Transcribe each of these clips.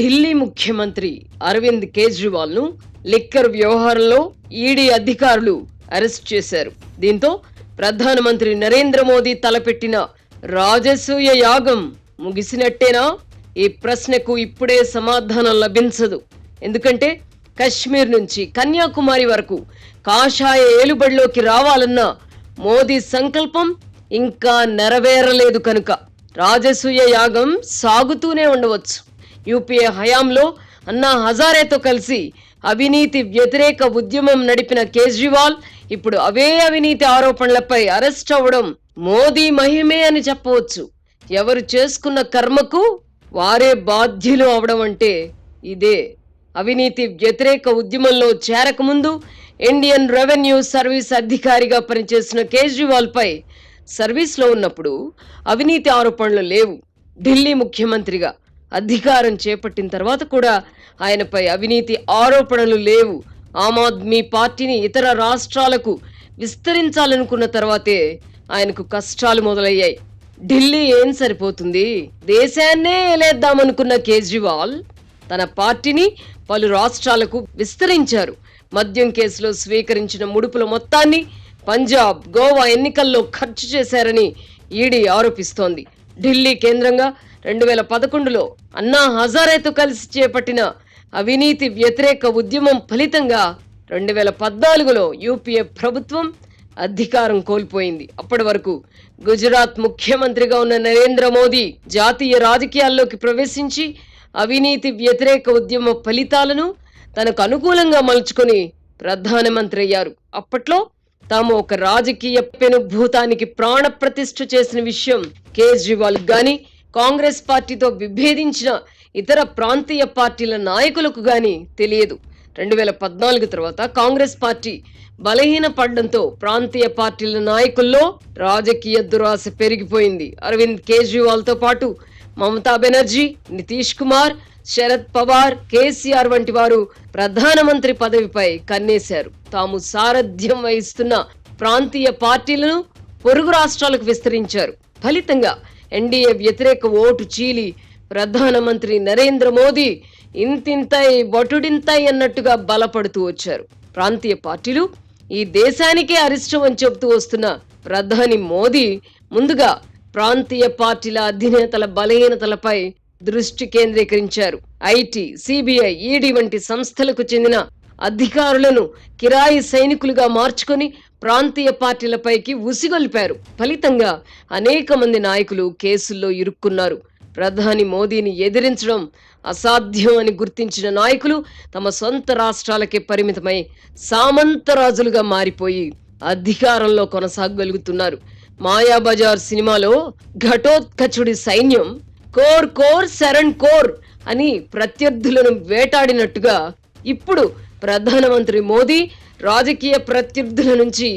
ఢిల్లీ ముఖ్యమంత్రి అరవింద్ కేజ్రీవాల్ ను లిక్కర్ వ్యవహారంలో ఈడీ అధికారులు అరెస్ట్ చేశారు. దీంతో ప్రధానమంత్రి నరేంద్ర మోదీ తలపెట్టిన రాజసూయ యాగం ముగిసినట్టేనా? ఈ ప్రశ్నకు ఇప్పుడే సమాధానం లభించదు. ఎందుకంటే కశ్మీర్ నుంచి కన్యాకుమారి వరకు కాషాయ ఏలుబడిలోకి రావాలన్న మోదీ సంకల్పం ఇంకా నెరవేరలేదు కనుక రాజసూయ యాగం సాగుతూనే ఉండవచ్చు. యూపీఏ హయాంలో అన్నా హజారేతో కలిసి అవినీతి వ్యతిరేక ఉద్యమం నడిపిన కేజ్రీవాల్ ఇప్పుడు అవే అవినీతి ఆరోపణలపై అరెస్ట్ అవ్వడం మోదీ మహిమే అని చెప్పవచ్చు. ఎవరు చేసుకున్న కర్మకు వారే బాధ్యులు అవడం అంటే ఇదే. అవినీతి వ్యతిరేక ఉద్యమంలో చేరకముందు ఇండియన్ రెవెన్యూ సర్వీస్ అధికారిగా పనిచేసిన కేజ్రీవాల్ పై సర్వీస్లో ఉన్నప్పుడు అవినీతి ఆరోపణలు లేవు. ఢిల్లీ ముఖ్యమంత్రిగా అధికారం చేపట్టిన తర్వాత కూడా ఆయనపై అవినీతి ఆరోపణలు లేవు. ఆమ్ ఆద్మీ పార్టీని ఇతర రాష్ట్రాలకు విస్తరించాలనుకున్న తర్వాతే ఆయనకు కష్టాలు మొదలయ్యాయి. ఢిల్లీ ఏం సరిపోతుంది, దేశాన్నే ఏలేద్దామనుకున్న కేజ్రీవాల్ తన పార్టీని పలు రాష్ట్రాలకు విస్తరించారు. మద్యం కేసులో స్వీకరించిన ముడుపుల మొత్తాన్ని పంజాబ్, గోవా ఎన్నికల్లో ఖర్చు చేశారని ఈడీ ఆరోపిస్తోంది. ఢిల్లీ కేంద్రంగా 2011లో అన్నా హజారేతో కలిసి చేపట్టిన అవినీతి వ్యతిరేక ఉద్యమం ఫలితంగా 2014లో యూపీఏ ప్రభుత్వం అధికారం కోల్పోయింది. అప్పటి వరకు గుజరాత్ ముఖ్యమంత్రిగా ఉన్న నరేంద్ర మోదీ జాతీయ రాజకీయాల్లోకి ప్రవేశించి అవినీతి వ్యతిరేక ఉద్యమ ఫలితాలను తనకు అనుకూలంగా మలుచుకొని ప్రధానమంత్రి అయ్యారు. అప్పట్లో తాము ఒక రాజకీయ పెనుభూతానికి ప్రాణ ప్రతిష్ఠ చేసిన విషయం కేజ్రీవాల్ గాని, కాంగ్రెస్ పార్టీతో విభేదించిన ఇతర ప్రాంతీయ పార్టీల నాయకులకు గాని తెలియదు. 2014 తర్వాత కాంగ్రెస్ పార్టీ బలహీన పడడంతో ప్రాంతీయ పార్టీల నాయకుల్లో రాజకీయ దురాశ పెరిగిపోయింది. అరవింద్ కేజ్రీవాల్ తో పాటు మమతా బెనర్జీ, నితీష్ కుమార్, శరద్ పవార్, కేసీఆర్ వంటి వారు ప్రధానమంత్రి పదవిపై కన్నేశారు. తాము సారథ్యం వహిస్తున్న ప్రాంతీయ పార్టీలను పొరుగు రాష్ట్రాలకు విస్తరించారు. ఫలితంగా ఎన్డీఏ వ్యతిరేక ఓటు చీలి ప్రధానమంత్రి నరేంద్ర మోదీ ఇంతింతై బటుడింతై అన్నట్టుగా బలపడుతూ వచ్చారు. ప్రాంతీయ పార్టీలు ఈ దేశానికే అరిష్టం అని చెబుతూ వస్తున్న ప్రధాని మోదీ ముందుగా ప్రాంతీయ పార్టీల అధినేతల బలహీనతలపై దృష్టి కేంద్రీకరించారు. ఐటీ, సిబిఐ, ఈడీ వంటి సంస్థలకు చెందిన అధికారులను కిరాయి సైనికులుగా మార్చుకొని ప్రాంతీయ పార్టీలపైకి ఉసిగొల్పారు. ఫలితంగా అనేక మంది నాయకులు కేసుల్లో ఇరుక్కున్నారు. ప్రధాని మోదీని ఎదిరించడం అసాధ్యం అని గుర్తించిన నాయకులు తమ సొంత రాష్ట్రాలకే పరిమితమై సామంతరాజులుగా మారిపోయి అధికారంలో కొనసాగగలుగుతున్నారు. మాయాబజార్ సినిమాలో ఘటోత్కచుడి సైన్యం కోర్ కోర్ శరణ్ కోర్ అని ప్రత్యర్థులను వేటాడినట్టుగా ఇప్పుడు ప్రధానమంత్రి మోదీ రాజకీయ ప్రత్యర్థుల నుంచి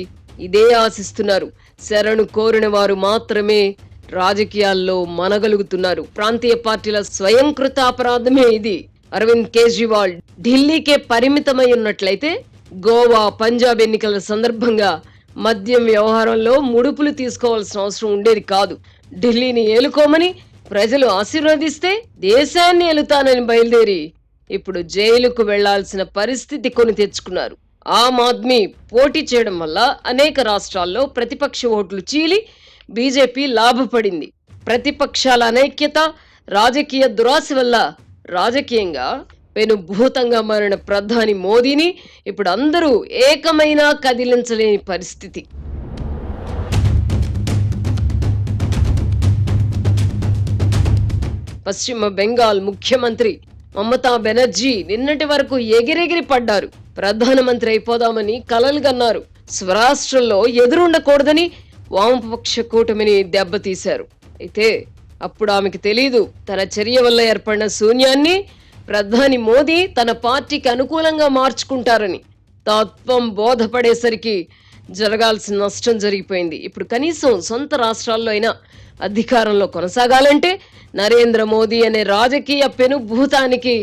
ఇదే ఆశిస్తున్నారు. శరణు కోరిన వారు మాత్రమే రాజకీయాల్లో మనగలుగుతున్నారు. ప్రాంతీయ పార్టీల స్వయంకృత అపరాధమే ఇది. అరవింద్ కేజ్రీవాల్ ఢిల్లీకే పరిమితమై ఉన్నట్లయితే గోవా, పంజాబ్ ఎన్నికల సందర్భంగా మద్యం వ్యవహారంలో ముడుపులు తీసుకోవాల్సిన అవసరం ఉండేది కాదు. ఢిల్లీని ఏలుకోమని ప్రజలు ఆశీర్వదిస్తే దేశాన్ని ఏలుతానని బయలుదేరి ఇప్పుడు జైలుకు వెళ్లాల్సిన పరిస్థితి కొని తెచ్చుకున్నారు. ఆమ్ ఆద్మీ పోటీ చేయడం వల్ల అనేక రాష్ట్రాల్లో ప్రతిపక్ష ఓట్లు చీలి బీజేపీ లాభపడింది. ప్రతిపక్షాల అనైక్యత, రాజకీయ దురాశ వల్ల రాజకీయంగా పెనుభూతంగా మారిన ప్రధాని మోదీని ఇప్పుడు అందరూ ఏకమైనా కదిలించలేని పరిస్థితి. పశ్చిమ బెంగాల్ ముఖ్యమంత్రి మమతా బెనర్జీ నిన్నటి వరకు ఎగిరెగిరి పడ్డారు. ప్రధానమంత్రి అయిపోదామని కలలుగన్నారు. స్వరాష్ట్రంలో ఎదురుండకూడదని వామపక్ష కూటమిని దెబ్బతీశారు. అయితే అప్పుడు ఆమెకు తెలీదు, తన చర్య వల్ల ఏర్పడిన శూన్యాన్ని ప్రధాని మోదీ తన పార్టీకి అనుకూలంగా మార్చుకుంటారని. తత్వం బోధపడేసరికి జరగాల్సిన నష్టం జరిగిపోయింది. ఇప్పుడు కనీసం సొంత రాష్ట్రాల్లో అయినా అధికారంలో కొనసాగాలంటే నరేంద్ర మోదీ అనే రాజకీయ పెనుభూతానికి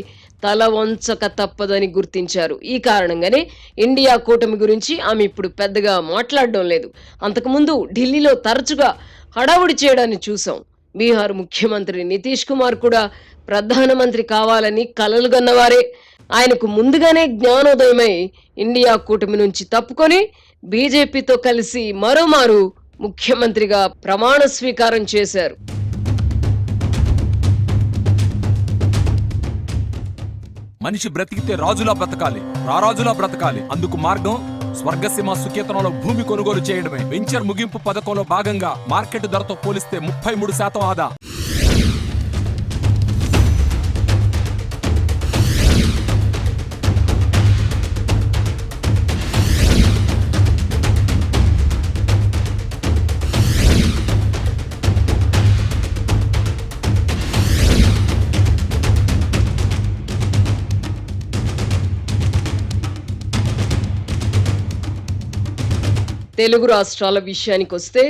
తల వంచక తప్పదని గుర్తించారు. ఈ కారణంగానే ఇండియా కూటమి గురించి ఆమె ఇప్పుడు పెద్దగా మాట్లాడడం లేదు. అంతకుముందు ఢిల్లీలో తరచుగా హడావుడి చేయడాన్ని చూసాం. బీహార్ ముఖ్యమంత్రి నితీష్ కుమార్ కూడా ప్రధానమంత్రి కావాలని కలలుగన్నవారే. ఆయనకు ముందుగానే జ్ఞానోదయమై ఇండియా కూటమి నుంచి తప్పుకొని బీజేపీతో కలిసి మరోమారు ముఖ్యమంత్రిగా ప్రమాణ స్వీకారం చేశారు. మనిషి బ్రతికితే రాజులా బ్రతకాలి, రారాజులా బ్రతకాలి. అందుకు మార్గం స్వర్గసీమ సుకేతనంలో భూమి కొనుగోలు చేయడమే. వెంచర్ ముగింపు పథకంలో భాగంగా మార్కెట్ ధరతో పోలిస్తే 33% ఆదా. తెలుగు రాష్ట్రాల విషయానికి వస్తే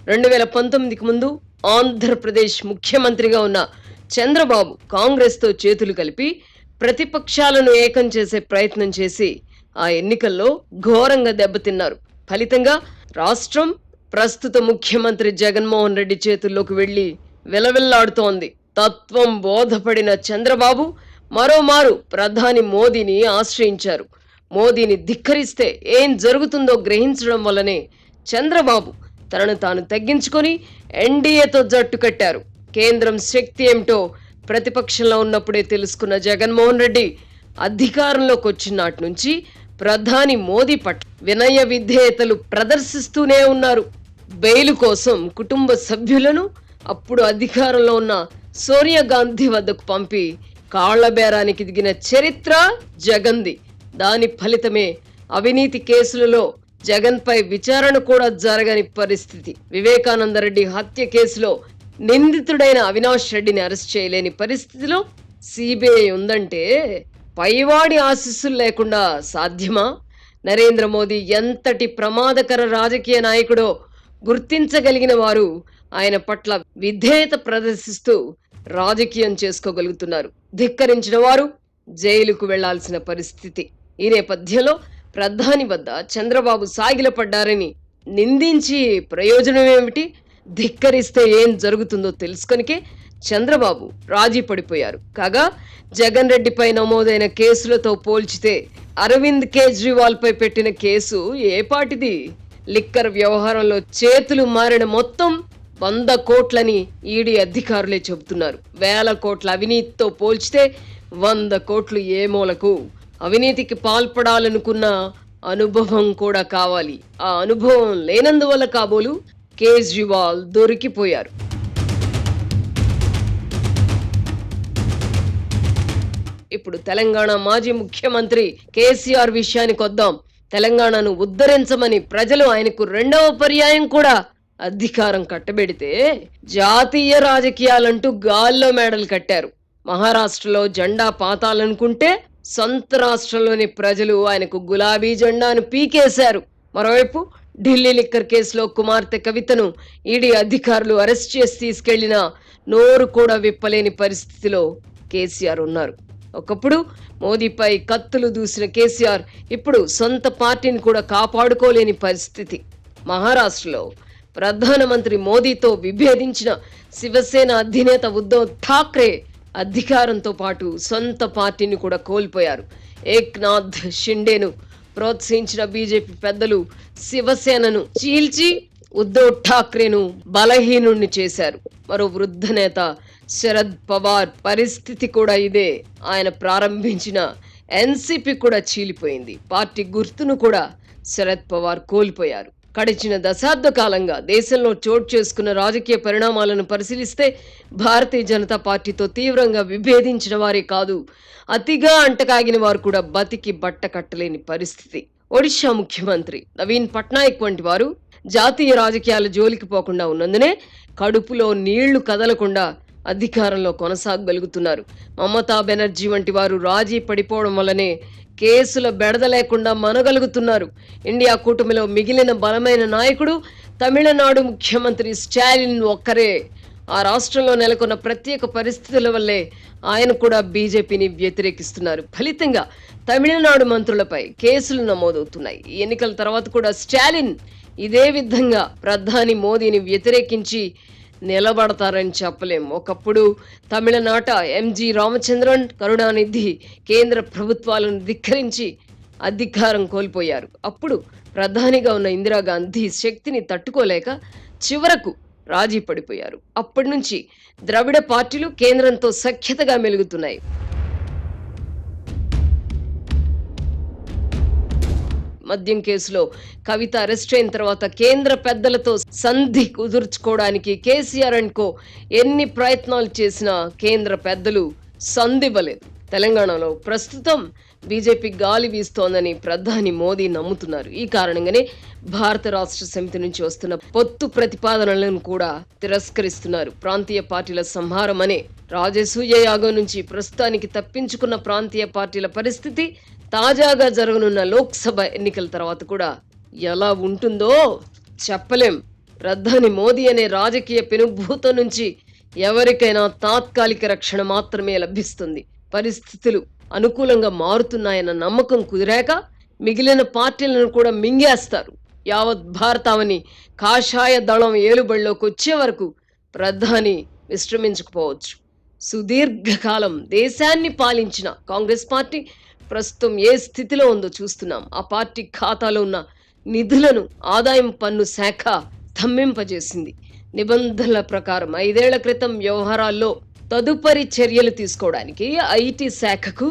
2019కి ముందు ఆంధ్రప్రదేశ్ ముఖ్యమంత్రిగా ఉన్న చంద్రబాబు కాంగ్రెస్తో చేతులు కలిపి ప్రతిపక్షాలను ఏకం చేసే ప్రయత్నం చేసి ఆ ఎన్నికల్లో ఘోరంగా దెబ్బతిన్నారు. ఫలితంగా రాష్ట్రం ప్రస్తుత ముఖ్యమంత్రి జగన్మోహన్ రెడ్డి చేతుల్లోకి వెళ్లి విలవిల్లాడుతోంది. తత్వం బోధపడిన చంద్రబాబు మరోమారు ప్రధాని మోదీని ఆశ్రయించారు. మోదీని ధిక్కరిస్తే ఏం జరుగుతుందో గ్రహించడం వల్లనే చంద్రబాబు తనను తాను తగ్గించుకొని ఎన్డీఏతో జట్టు కట్టారు. కేంద్రం శక్తి ఏమిటో ప్రతిపక్షంలో ఉన్నప్పుడే తెలుసుకున్న జగన్మోహన్ రెడ్డి అధికారంలోకి వచ్చిన నాటి నుంచి ప్రధాని మోదీ పట్ల వినయ విధేయతలు ప్రదర్శిస్తూనే ఉన్నారు. బెయిలు కోసం కుటుంబ సభ్యులను అప్పుడు అధికారంలో ఉన్న సోనియా గాంధీ వద్దకు పంపి కాళ్లబేరానికి దిగిన చరిత్ర జగన్ది. దాని ఫలితమే అవినీతి కేసులలో జగన్పై విచారణ కూడా జరగని పరిస్థితి. వివేకానందరెడ్డి హత్య కేసులో నిందితుడైన అవినాష్ రెడ్డిని అరెస్ట్ చేయలేని పరిస్థితిలో సిబిఐ ఉందంటే పైవాడి ఆశీస్సులు లేకుండా సాధ్యమా? నరేంద్ర మోదీ ఎంతటి ప్రమాదకర రాజకీయ నాయకుడో గుర్తించగలిగిన వారు ఆయన పట్ల విధేయత ప్రదర్శిస్తూ రాజకీయం చేసుకోగలుగుతున్నారు. ధిక్కరించిన వారు జైలుకు వెళ్లాల్సిన పరిస్థితి. ఈ నేపథ్యంలో ప్రధాని వద్ద చంద్రబాబు సాగిలపడ్డారని నిందించి ప్రయోజనమేమిటి? ధిక్కరిస్తే ఏం జరుగుతుందో తెలుసుకొనికే చంద్రబాబు రాజీ పడిపోయారు. కాగా జగన్ రెడ్డిపై నమోదైన కేసులతో పోల్చితే అరవింద్ కేజ్రీవాల్ పై పెట్టిన కేసు ఏపాటిది? లిక్కర్ వ్యవహారంలో చేతులు మారిన మొత్తం 100 కోట్లని ఈడీ అధికారులే చెబుతున్నారు. 1000 కోట్ల అవినీతితో పోల్చితే 100 కోట్లు ఏ మూలకు? అవినీతికి పాల్పడాలనుకున్న అనుభవం కూడా కావాలి. ఆ అనుభవం లేనందువల్ల కాబోలు కేజ్రీవాల్ దొరికిపోయారు. ఇప్పుడు తెలంగాణ మాజీ ముఖ్యమంత్రి కేసీఆర్ విషయానికి వద్దాం. తెలంగాణను ఉద్ధరించమని ప్రజలు ఆయనకు 2వ పర్యాయం కూడా అధికారం కట్టబెడితే జాతీయ రాజకీయాలంటూ గాల్లో మేడలు కట్టారు. మహారాష్ట్రలో జెండా పాతాలనుకుంటే సొంత రాష్ట్రంలోని ప్రజలు ఆయనకు గులాబీ జెండాను పీకేశారు. మరోవైపు ఢిల్లీ లిక్కర్ కేసులో కుమార్తె కవితను ఈడీ అధికారులు అరెస్ట్ చేసి తీసుకెళ్లినా నోరు కూడా విప్పలేని పరిస్థితిలో కేసీఆర్ ఉన్నారు. ఒకప్పుడు మోదీపై కత్తులు దూసిన కేసీఆర్ ఇప్పుడు సొంత పార్టీని కూడా కాపాడుకోలేని పరిస్థితి. మహారాష్ట్రలో ప్రధానమంత్రి మోదీతో విభేదించిన శివసేన అధినేత ఉద్ధవ్ ఠాక్రే అధికారంతో పాటు సొంత పార్టీని కూడా కోల్పోయారు. ఏక్నాథ్ షిండేను ప్రోత్సహించిన బీజేపీ పెద్దలు శివసేనను చీల్చి ఉద్ధవ్ ఠాక్రేను బలహీనుణ్ణి చేశారు. మరో వృద్ధ నేత శరద్ పవార్ పరిస్థితి కూడా ఇదే. ఆయన ప్రారంభించిన ఎన్సీపీ కూడా చీలిపోయింది. పార్టీ గుర్తును కూడా శరద్ పవార్ కోల్పోయారు. గడిచిన దశాబ్ద కాలంగా దేశంలో చోటు చేసుకున్న రాజకీయ పరిణామాలను పరిశీలిస్తే భారతీయ జనతా పార్టీతో తీవ్రంగా విభేదించిన వారే కాదు, అతిగా అంటకాగిన వారు కూడా బతికి బట్ట కట్టలేని పరిస్థితి. ఒడిషా ముఖ్యమంత్రి నవీన్ పట్నాయక్ వంటి వారు జాతీయ రాజకీయాల జోలికి పోకుండా ఉన్నందునే కడుపులో నీళ్లు కదలకుండా అధికారంలో కొనసాగగలుగుతున్నారు. మమతా బెనర్జీ వంటి వారు రాజీ పడిపోవడం వల్లనే కేసుల బెడద లేకుండా మనగలుగుతున్నారు. ఇండియా కూటమిలో మిగిలిన బలమైన నాయకుడు తమిళనాడు ముఖ్యమంత్రి స్టాలిన్ ఒక్కరే. ఆ రాష్ట్రంలో నెలకొన్న ప్రత్యేక పరిస్థితుల వల్లే ఆయన కూడా బీజేపీని వ్యతిరేకిస్తున్నారు. ఫలితంగా తమిళనాడు మంత్రులపై కేసులు నమోదవుతున్నాయి. ఈ ఎన్నికల తర్వాత కూడా స్టాలిన్ ఇదే విధంగా ప్రధాని మోదీని వ్యతిరేకించి నిలబడతారని చెప్పలేం. ఒకప్పుడు తమిళనాట ఎంజి రామచంద్రన్, కరుణానిధి కేంద్ర ప్రభుత్వాలను ధిక్కరించి అధికారం కోల్పోయారు. అప్పుడు ప్రధానిగా ఉన్న ఇందిరాగాంధీ శక్తిని తట్టుకోలేక చివరకు రాజీ పడిపోయారు. అప్పటి నుంచి ద్రవిడ పార్టీలు కేంద్రంతో సఖ్యతగా మెలుగుతున్నాయి. మద్యం కేసులో కవిత అరెస్ట్ అయిన తర్వాత కేంద్ర పెద్దలతో సంధి కుదుర్చుకోవడానికి కేసీఆర్ అండ్ కో ఎన్ని ప్రయత్నాలు చేసినా కేంద్ర పెద్దలు సంధివ్వలేదు. తెలంగాణలో ప్రస్తుతం బీజేపీ గాలి వీస్తోందని ప్రధాని మోదీ నమ్ముతున్నారు. ఈ కారణంగానే భారత రాష్ట్ర సమితి నుంచి వస్తున్న పొత్తు ప్రతిపాదనలను కూడా తిరస్కరిస్తున్నారు. ప్రాంతీయ పార్టీల సంహారం అనే రాజసూయ యాగం నుంచి ప్రస్తుతానికి తప్పించుకున్న ప్రాంతీయ పార్టీల పరిస్థితి తాజాగా జరగనున్న లోక్సభ ఎన్నికల తర్వాత కూడా ఎలా ఉంటుందో చెప్పలేం. ప్రధాని మోదీ అనే రాజకీయ పెనుభూతం నుంచి ఎవరికైనా తాత్కాలిక రక్షణ మాత్రమే లభిస్తుంది. పరిస్థితులు అనుకూలంగా మారుతున్నాయన్న నమ్మకం కుదిరాక మిగిలిన పార్టీలను కూడా మింగేస్తారు. యావత్ భారతావని కాషాయ దళం ఏలుబడిలోకి వచ్చే వరకు ప్రధాని విశ్రమించకపోవచ్చు. సుదీర్ఘకాలం దేశాన్ని పాలించిన కాంగ్రెస్ పార్టీ ప్రస్తుతం ఏ స్థితిలో ఉందో చూస్తున్నాం. ఆ పార్టీ ఖాతాలో ఉన్న నిధులను ఆదాయం పన్ను శాఖ స్తంభింపజేసింది. నిబంధనల ప్రకారం 5 ఏళ్ల క్రితం వ్యవహారాల్లో తదుపరి చర్యలు తీసుకోవడానికి ఐటీ శాఖకు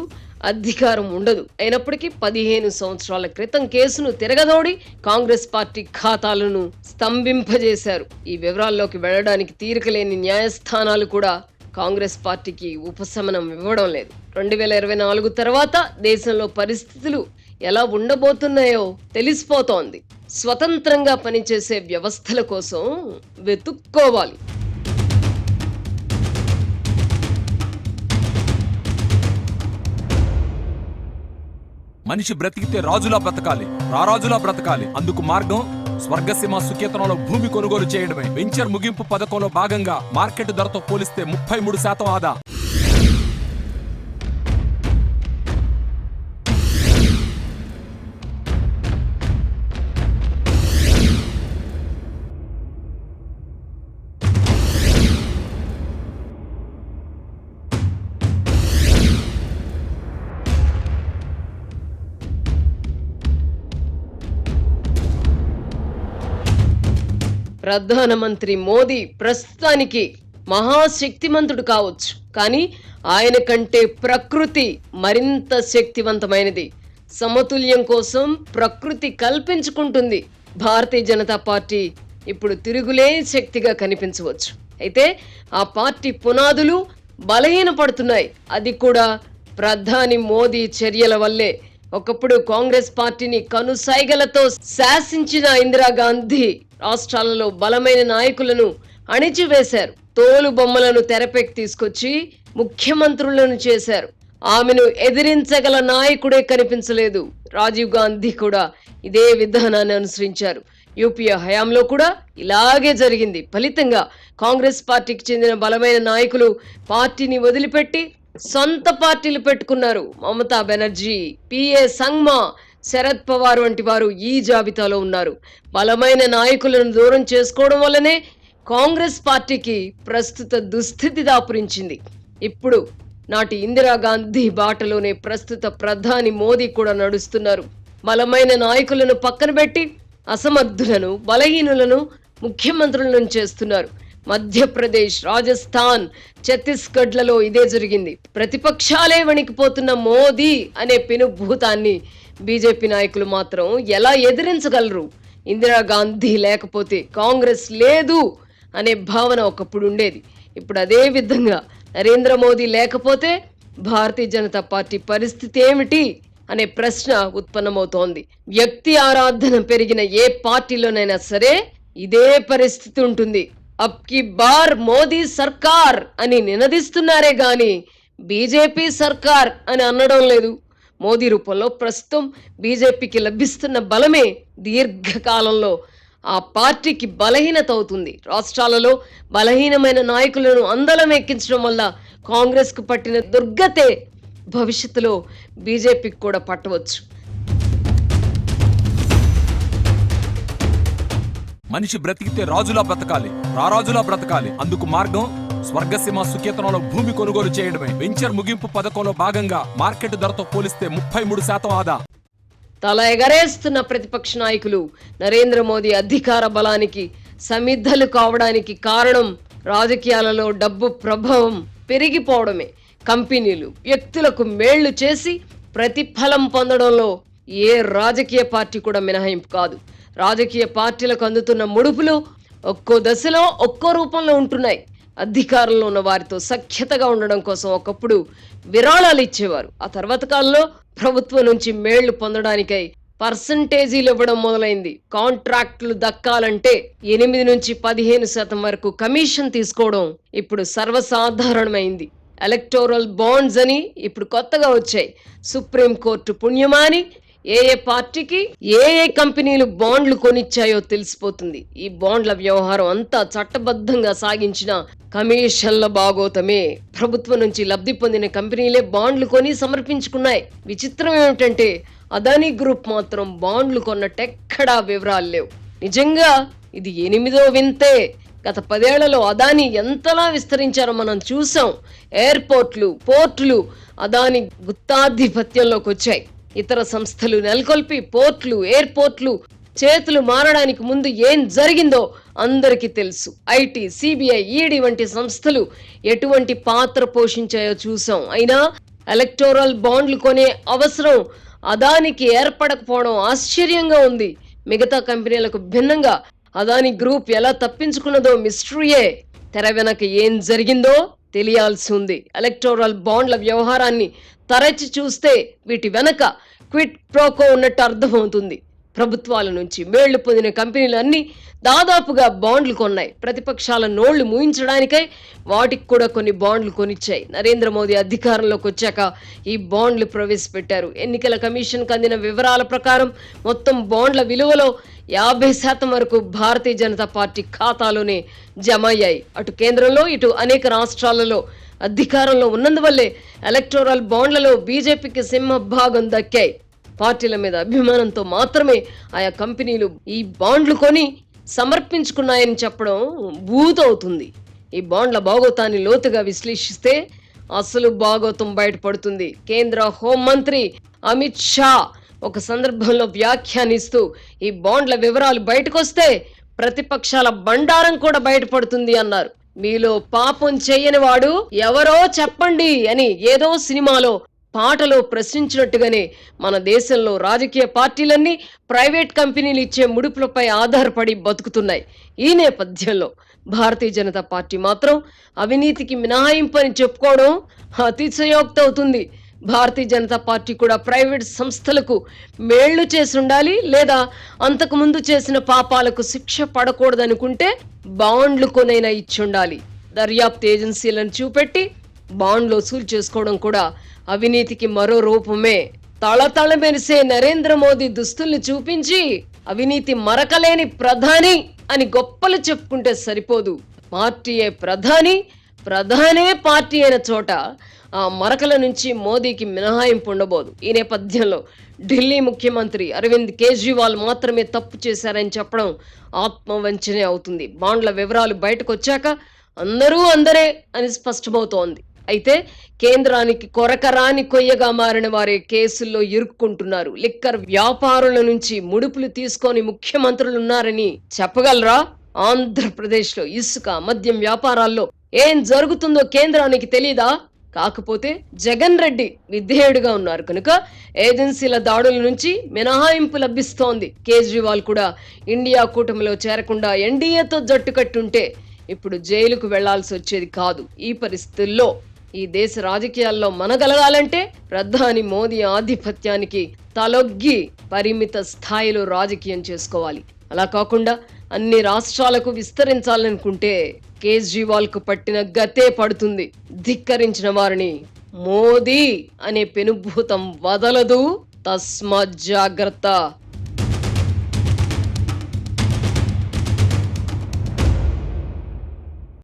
అధికారం ఉండదు. అయినప్పటికీ 15 సంవత్సరాల క్రితం కేసును తిరగదోడి కాంగ్రెస్ పార్టీ ఖాతాలను స్తంభింపజేశారు. ఈ వివరాల్లోకి వెళ్లడానికి తీరికలేని న్యాయస్థానాలు కూడా కాంగ్రెస్ పార్టీకి ఉపశమనం ఇవ్వడం లేదు. 2024 తర్వాత దేశంలో పరిస్థితులు ఎలా ఉండబోతున్నాయో తెలిసిపోతోంది. స్వతంత్రంగా పనిచేసే వ్యవస్థల కోసం వెతుక్కోవాలి. మనిషి బ్రతికితే రాజులా బ్రతకాలి, రారాజులా బ్రతకాలి. అందుకు మార్గం స్వర్గసీమ సుకేతనంలో భూమి కొనుగోలు చేయడమే. వెంచర్ ముగింపు పథకంలో భాగంగా మార్కెట్ ధరతో పోలిస్తే 33% ఆదా. ప్రధానమంత్రి మోదీ ప్రస్తుతానికి మహాశక్తిమంతుడు కావచ్చు, కానీ ఆయన కంటే ప్రకృతి మరింత శక్తివంతమైనది. సమతుల్యం కోసం ప్రకృతి కల్పించుకుంటుంది. భారతీయ జనతా పార్టీ ఇప్పుడు తిరుగులేని శక్తిగా కనిపించవచ్చు. అయితే ఆ పార్టీ పునాదులు బలహీనపడుతున్నాయి. అది కూడా ప్రధాని మోదీ చర్యల వల్లే. ఒకప్పుడు కాంగ్రెస్ పార్టీని కనుసైగలతో శాసించిన ఇందిరాగాంధీ రాష్ట్రాలలో బలమైన నాయకులను అణిచివేశారు. తోలు బొమ్మలను తెరపైకి తీసుకొచ్చి ముఖ్యమంత్రులను చేశారు. ఆమెను ఎదిరించగల నాయకుడే కనిపించలేదు. రాజీవ్ గాంధీ కూడా ఇదే విధానాన్ని అనుసరించారు. యూపీఏ హయాంలో కూడా ఇలాగే జరిగింది. ఫలితంగా కాంగ్రెస్ పార్టీకి చెందిన బలమైన నాయకులు పార్టీని వదిలిపెట్టి సొంత పార్టీలు పెట్టుకున్నారు. మమతా బెనర్జీ, పిఏ సంగ్మా, శరద్ పవార్ వంటి వారు ఈ జాబితాలో ఉన్నారు. బలమైన నాయకులను దూరం చేసుకోవడం వల్లనే కాంగ్రెస్ పార్టీకి ప్రస్తుత దుస్థితి దాపురించింది. ఇప్పుడు నాటి ఇందిరాగాంధీ బాటలోనే ప్రస్తుత ప్రధాని మోదీ కూడా నడుస్తున్నారు. బలమైన నాయకులను పక్కన పెట్టి అసమర్థులను, బలహీనులను ముఖ్యమంత్రులను చేస్తున్నారు. మధ్యప్రదేశ్, రాజస్థాన్, ఛత్తీస్గఢ్లలో ఇదే జరిగింది. ప్రతిపక్షాలే వణికిపోతున్న మోదీ అనే పెనుభూతాన్ని బీజేపీ నాయకులు మాత్రం ఎలా ఎదిరించగలరు? ఇందిరాగాంధీ లేకపోతే కాంగ్రెస్ లేదు అనే భావన ఒకప్పుడు ఉండేది. ఇప్పుడు అదే విధంగా నరేంద్ర మోదీ లేకపోతే భారతీయ జనతా పార్టీ పరిస్థితి ఏమిటి అనే ప్రశ్న ఉత్పన్నమవుతోంది. వ్యక్తి ఆరాధన పెరిగిన ఏ పార్టీలోనైనా సరే ఇదే పరిస్థితి ఉంటుంది. అబ్ కి బార్ మోదీ సర్కార్ అని నినదిస్తున్నారే గాని బీజేపీ సర్కార్ అని అనడం లేదు. మోదీ రూపంలో ప్రస్తుతం బీజేపీకి లభిస్తున్న బలమే దీర్ఘకాలంలో ఆ పార్టీకి బలహీనత అవుతుంది. రాష్ట్రాలలో బలహీనమైన నాయకులను అందలం ఎక్కించడం వల్ల కాంగ్రెస్ కు పట్టిన దుర్గతే భవిష్యత్తులో బీజేపీకి కూడా పట్టవచ్చు. మనిషి బ్రతికితే రాజులా బ్రతకాలి, రారాజులా బ్రతకాలి. అందుకు మార్గం స్వర్గసీమ సుకేతనంలో భూమి కొనుగోలు చేయడమే. వెంచర్ ముగింపు పథకంలో భాగంగా మార్కెట్ ధరతో పోలిస్తే 33% ఆదా. తల ఎగరేస్తున్న ప్రతిపక్ష నాయకులు నరేంద్ర మోదీ అధికార బలానికి సమిద్ధలు కావడానికి కారణం రాజకీయాలలో డబ్బు ప్రభావం పెరిగిపోవడమే. కంపెనీలు వ్యక్తులకు మేళ్లు చేసి ప్రతిఫలం పొందడంలో ఏ రాజకీయ పార్టీ కూడా మినహాయింపు కాదు. రాజకీయ పార్టీలకు అందుతున్న ముడుపులు ఒక్కో దశలో ఒక్కో రూపంలో ఉంటున్నాయి. అధికారంలో ఉన్న వారితో సఖ్యతగా ఉండడం కోసం ఒకప్పుడు విరాళాలు ఇచ్చేవారు. ఆ తర్వాత కాలంలో ప్రభుత్వం నుంచి మేళ్లు పొందడానికై పర్సంటేజీలు ఇవ్వడం మొదలైంది. కాంట్రాక్టులు దక్కాలంటే 8 నుంచి 15% వరకు కమిషన్ తీసుకోవడం ఇప్పుడు సర్వసాధారణమైంది. ఎలక్టోరల్ బాండ్స్ అని ఇప్పుడు కొత్తగా వచ్చాయి. సుప్రీంకోర్టు పుణ్యమాని ఏ పార్టీకి ఏ కంపెనీలు బాండ్లు కొనిచ్చాయో తెలిసిపోతుంది. ఈ బాండ్ల వ్యవహారం అంతా చట్టబద్ధంగా సాగించిన కమిషన్ల బాగోతమే. ప్రభుత్వం నుంచి లబ్ధి పొందిన కంపెనీలే బాండ్లు కొని సమర్పించుకున్నాయి. విచిత్రం ఏమిటంటే అదానీ గ్రూప్ మాత్రం బాండ్లు కొన్నట్టెక్కడా వివరాలు లేవు. నిజంగా ఇది 8వ వింతే. గత 10 ఏళ్లలో అదానీ ఎంతలా విస్తరించారో మనం చూసాం. ఎయిర్పోర్ట్లు, పోర్టులు అదానీ గుత్తాధిపత్యంలోకి వచ్చాయి. ఇతర సంస్థలు నెలకొల్పి పోర్ట్లు, ఎయిర్పోర్ట్లు చేతులు మారడానికి ముందు ఏం జరిగిందో అందరికీ తెలుసు. ఐటీ, సిబిఐ, ఈడీ వంటి సంస్థలు ఎటువంటి పాత్ర పోషించాయో చూసాం. అయినా ఎలక్టోరల్ బాండ్లు కొనే అవసరం అదానికి ఏర్పడకపోవడం ఆశ్చర్యంగా ఉంది. మిగతా కంపెనీలకు భిన్నంగా అదానీ గ్రూప్ ఎలా తప్పించుకున్నదో మిస్టరీయే. తెర వెనక ఏం జరిగిందో తెలియాల్సి ఉంది. ఎలక్టోరల్ బాండ్ల వ్యవహారాన్ని తరచి చూస్తే వీటి వెనక క్విట్ ప్రోకో ఉన్నట్టు అర్థమవుతుంది. ప్రభుత్వాల నుంచి మేళ్లు పొందిన కంపెనీలన్నీ దాదాపుగా బాండ్లు కొన్నాయి. ప్రతిపక్షాల నోళ్లు మూయించడానికై వాటికి కూడా కొన్ని బాండ్లు కొనిచ్చాయి. నరేంద్ర మోదీ అధికారంలోకి వచ్చాక ఈ బాండ్లు ప్రవేశపెట్టారు. ఎన్నికల కమిషన్కు అందిన వివరాల ప్రకారం మొత్తం బాండ్ల విలువలో 50% వరకు భారతీయ జనతా పార్టీ ఖాతాలోనే జమ అయ్యాయి. అటు కేంద్రంలో ఇటు అనేక రాష్ట్రాలలో అధికారంలో ఉన్నందువల్లే ఎలక్టోరల్ బాండ్లలో బీజేపీకి సింహభాగం దక్కాయి. పార్టీల మీద అభిమానంతో మాత్రమే ఆయా కంపెనీలు ఈ బాండ్లు కొని సమర్పించుకున్నాయని చెప్పడం భూతవుతుంది. ఈ బాండ్ల బాగోతాన్ని లోతుగా విశ్లేషిస్తే అసలు బాగోతం బయటపడుతుంది. కేంద్ర హోంమంత్రి అమిత్ షా ఒక సందర్భంలో వ్యాఖ్యానిస్తూ ఈ బాండ్ల వివరాలు బయటకొస్తే ప్రతిపక్షాల బండారం కూడా బయటపడుతుంది అన్నారు. మీలో పాపం చెయ్యని వాడు ఎవరో చెప్పండి అని ఏదో సినిమాలో పాటలో ప్రశ్నించినట్టుగానే మన దేశంలో రాజకీయ పార్టీలన్నీ ప్రైవేట్ కంపెనీలు ఇచ్చే ముడుపులపై ఆధారపడి బతుకుతున్నాయి. ఈ నేపథ్యంలో భారతీయ జనతా పార్టీ మాత్రం అవినీతికి మినహాయింపు అని చెప్పుకోవడం అతిశయోక్తి అవుతుంది. భారతీయ జనతా పార్టీ కూడా ప్రైవేట్ సంస్థలకు మేళ్లు చేసి ఉండాలి, లేదా అంతకు ముందు చేసిన పాపాలకు శిక్ష పడకూడదనుకుంటే బాండ్లు కొనైనా ఇచ్చుండాలి. దర్యాప్తు ఏజెన్సీలను చూపెట్టి బాండ్లు వసూలు చేసుకోవడం కూడా అవినీతికి మరో రూపమే. తళతళ మెరిసే నరేంద్ర మోదీ దుస్తుల్ని చూపించి అవినీతి మరకలేని ప్రధాని అని గొప్పలు చెప్పుకుంటే సరిపోదు. పార్టీయే ప్రధాని, ప్రధానే పార్టీ అయిన చోట ఆ మరకల నుంచి మోదీకి మినహాయింపు ఉండబోదు. ఈ నేపథ్యంలో ఢిల్లీ ముఖ్యమంత్రి అరవింద్ కేజ్రీవాల్ మాత్రమే తప్పు చేశారని చెప్పడం ఆత్మవంచనే అవుతుంది. బాండ్ల వివరాలు బయటకు వచ్చాక అందరూ అందరే అని స్పష్టమవుతోంది. అయితే కేంద్రానికి కొరకరాని కొయ్యగా మారిన వారే కేసుల్లో ఇరుక్కుంటున్నారు. లిక్కర్ వ్యాపారుల నుంచి ముడుపులు తీసుకొని ముఖ్యమంత్రులున్నారని చెప్పగలరా? ఆంధ్రప్రదేశ్లో ఇసుక, మద్యం వ్యాపారాల్లో ఏం జరుగుతుందో కేంద్రానికి తెలీదా? కాకపోతే జగన్ రెడ్డి విధేయుడుగా ఉన్నారు కనుక ఏజెన్సీల దాడుల నుంచి మినహాయింపు లభిస్తోంది. కేజ్రీవాల్ కూడా ఇండియా కూటమిలో చేరకుండా ఎన్డీఏతో జట్టు కట్టుంటే ఇప్పుడు జైలుకు వెళ్లాల్సి వచ్చేది కాదు. ఈ పరిస్థితుల్లో ఈ దేశ రాజకీయాల్లో మనగలగాలంటే ప్రధాని మోదీ ఆధిపత్యానికి తలొగ్గి పరిమిత స్థాయిలో రాజకీయం చేసుకోవాలి. అలా కాకుండా అన్ని రాష్ట్రాలకు విస్తరించాలనుకుంటే కేజ్రీవాల్ కు పట్టిన గతే పడుతుంది. ధిక్కరించిన వారిని మోదీ అనే పెనుభూతం వదలదు. తస్మాత్ జాగ్రత్త.